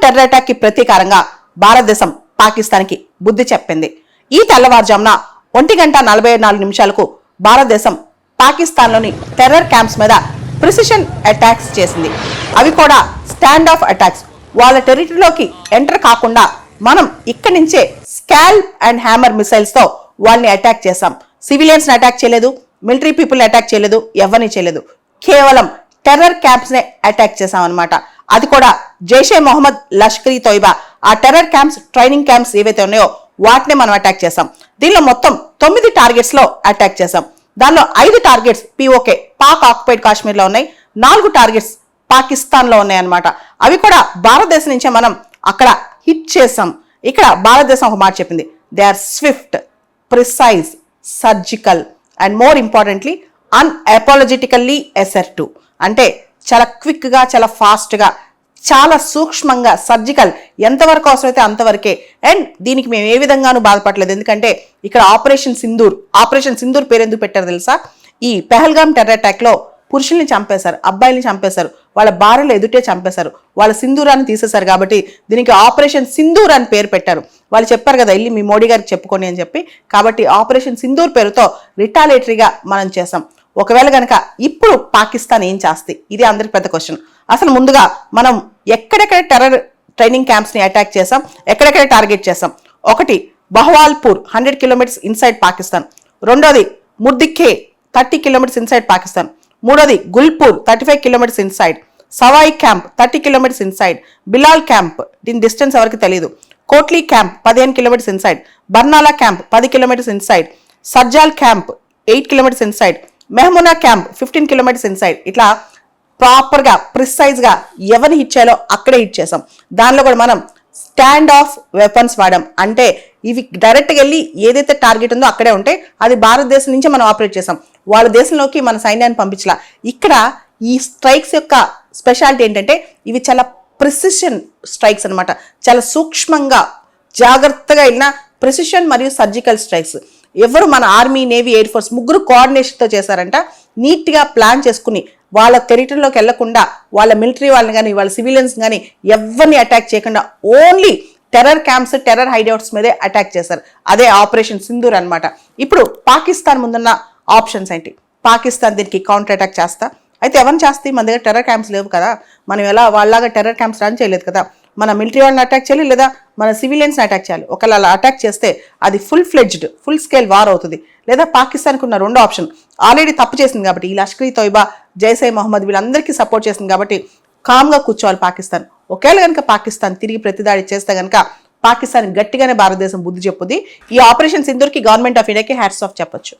Terror attack కి ప్రతీకారంగా భారతదేశం పాకిస్తాన్ కి బుద్ధి చెప్పింది. ఈ తెల్లవారుజామున 1:44 భారతదేశం పాకిస్తాన్ లోని టెర్రర్ క్యాంప్స్ మీద ప్రిసిషన్ అటాక్స్ చేసింది. అవి కూడా స్టాండ్ ఆఫ్ అటాక్స్. వాళ్ళ టెరిటరీలోకి ఎంటర్ కాకుండా మనం ఇక్కడి నుంచే స్కాల్ప్ అండ్ హ్యామర్ మిసైల్స్ తో వాళ్ళని అటాక్ చేశాం. సివిలియన్స్ ని అటాక్ చేయలేదు, మిలిటరీ పీపుల్ అటాక్ చేయలేదు, ఎవరిని చేయలేదు. కేవలం టెర్రర్ క్యాంప్స్ నే అటాక్ చేశాం అనమాట. అది కూడా జైషే మొహమ్మద్, లష్కర్ ఈ తోయిబా ఆ టెర్రర్ క్యాంప్స్, ట్రైనింగ్ క్యాంప్స్ ఏవైతే ఉన్నాయో వాటినే మనం అటాక్ చేశాం. దీనిలో మొత్తం 9 టార్గెట్స్ లో అటాక్ చేశాం. దానిలో 5 targets POK Pak occupied Kashmir లో ఉన్నాయి, 4 టార్గెట్స్ పాకిస్తాన్ లో ఉన్నాయి అనమాట. అవి కూడా భారతదేశం నుంచే మనం అక్కడ హిట్ చేసాం. ఇక్కడ భారతదేశం ఒక మాట చెప్పింది, they are swift, precise, surgical and more importantly unapologetically assertive. అంటే చాలా క్విక్ గా, చాలా ఫాస్ట్ గా, చాలా సూక్ష్మంగా, సర్జికల్, ఎంతవరకు అవసరమైతే అంతవరకే. అండ్ దీనికి మేము ఏ విధంగానూ బాధపడలేదు. ఎందుకంటే ఇక్కడ ఆపరేషన్ సింధూర్ పేరు ఎందుకు పెట్టారు తెలుసా? ఈ పెహల్గామ్ టెర్రర్ అటాక్ లో పురుషుల్ని చంపేశారు, అబ్బాయిల్ని చంపేశారు, వాళ్ళ భార్యలు ఎదుటే చంపేశారు, వాళ్ళ సింధూరాన్ని తీసేశారు. కాబట్టి దీనికి ఆపరేషన్ సింధూర్ అని పేరు పెట్టారు. వాళ్ళు చెప్పారు కదా, వెళ్ళి మీ మోడీ గారికి చెప్పుకోండి అని చెప్పి. కాబట్టి ఆపరేషన్ సింధూర్ పేరుతో రిటాలియేటరీగా మనం చేసాం. ఒకవేళ కనుక ఇప్పుడు పాకిస్తాన్ ఏం చేస్తే, ఇది అందరికి పెద్ద క్వశ్చన్. అసలు ముందుగా మనం ఎక్కడెక్కడ టెర్రర్ ట్రైనింగ్ క్యాంప్స్ ని అటాక్ చేసాం, ఎక్కడెక్కడ టార్గెట్ చేసాం. ఒకటి బహవాల్పూర్ 100 కిలోమీటర్స్ ఇన్సైడ్ పాకిస్తాన్. రెండోది ముర్దిఖే 30 కిలోమీటర్స్ ఇన్సైడ్ పాకిస్తాన్. మూడోది Gulpur 35 kilometres inside. Sawai camp 30 kilometres inside. Bilal camp, దీని డిస్టెన్స్ ఎవరికి తెలియదు. Kotli camp 15 kilometres inside. Barnala camp 10 kilometres inside. Sarjal camp 8 kilometres inside. Mehmoona camp 15 kilometres inside. ఇట్లా ప్రాపర్ గా, ప్రిసైజ్ గా ఎవరిని హిట్ చేయాలో అక్కడే హిట్ చేసాం. దానిలో కూడా మనం స్టాండ్ ఆఫ్ వెపన్స్ వాడాం. అంటే ఇవి డైరెక్ట్గా వెళ్ళి ఏదైతే టార్గెట్ ఉందో అక్కడే ఉంటే అది భారతదేశం నుంచే మనం ఆపరేట్ చేసాం. వాళ్ళ దేశంలోకి మన సైన్యాన్ని పంపించలా. ఇక్కడ ఈ స్ట్రైక్స్ యొక్క స్పెషాలిటీ ఏంటంటే ఇవి చాలా ప్రిసిషన్ స్ట్రైక్స్ అనమాట. చాలా సూక్ష్మంగా, జాగ్రత్తగా వెళ్ళిన ప్రిసిషన్ మరియు సర్జికల్ స్ట్రైక్స్. ఎవరు మన ఆర్మీ, నేవీ, ఎయిర్ ఫోర్స్ ముగ్గురు కోఆర్డినేషన్తో చేశారంట. నీట్గా ప్లాన్ చేసుకుని వాళ్ళ టెరిటరీలోకి వెళ్లకుండా, వాళ్ళ మిలిటరీ వాళ్ళని కానీ, వాళ్ళ సివిలియన్స్ కానీ ఎవరిని అటాక్ చేయకుండా ఓన్లీ టెర్రర్ క్యాంప్స్, టెర్రర్ హైడౌట్స్ మీదే అటాక్ చేశారు. అదే ఆపరేషన్ సింధూర్ అనమాట. ఇప్పుడు పాకిస్తాన్ ముందున్న ఆప్షన్స్ ఏంటి? పాకిస్తాన్ దీనికి కౌంటర్ అటాక్ చేస్తా. అయితే ఎవరిని చేస్తే? మన దగ్గర టెర్రర్ క్యాంప్స్ లేవు కదా, మనం ఎలా వాళ్ళలాగా టెర్రర్ క్యాంప్స్ రన్ చేయలేదు కదా. మన మిలిటరీ వాళ్ళని అటాక్ చేయాలి, లేదా మన సివిలియన్స్ని అటాక్ చేయాలి. ఒకవేళ అలా అటాక్ చేస్తే అది ఫుల్ స్కేల్ వార్ అవుతుంది. లేదా పాకిస్తాన్కి ఉన్న రెండో ఆప్షన్, ఆల్రెడీ తప్పు చేసింది కాబట్టి, ఈ లష్కర్ ఈ తోయిబా, జైషే మొహమ్మద్ వీళ్ళందరికీ సపోర్ట్ చేసింది కాబట్టి కామ్గా కూర్చోవాలి పాకిస్తాన్. ఒకవేళ కనుక పాకిస్తాన్ తిరిగి ప్రతిదాడి చేస్తే కనుక పాకిస్తాన్ గట్టిగానే భారతదేశం బుద్ధి చెప్పుద్ది. ఈ ఆపరేషన్ సింధూర్కి గవర్నమెంట్ ఆఫ్ ఇండియాకి హ్యాట్స్ ఆఫ్ చెప్పొచ్చు.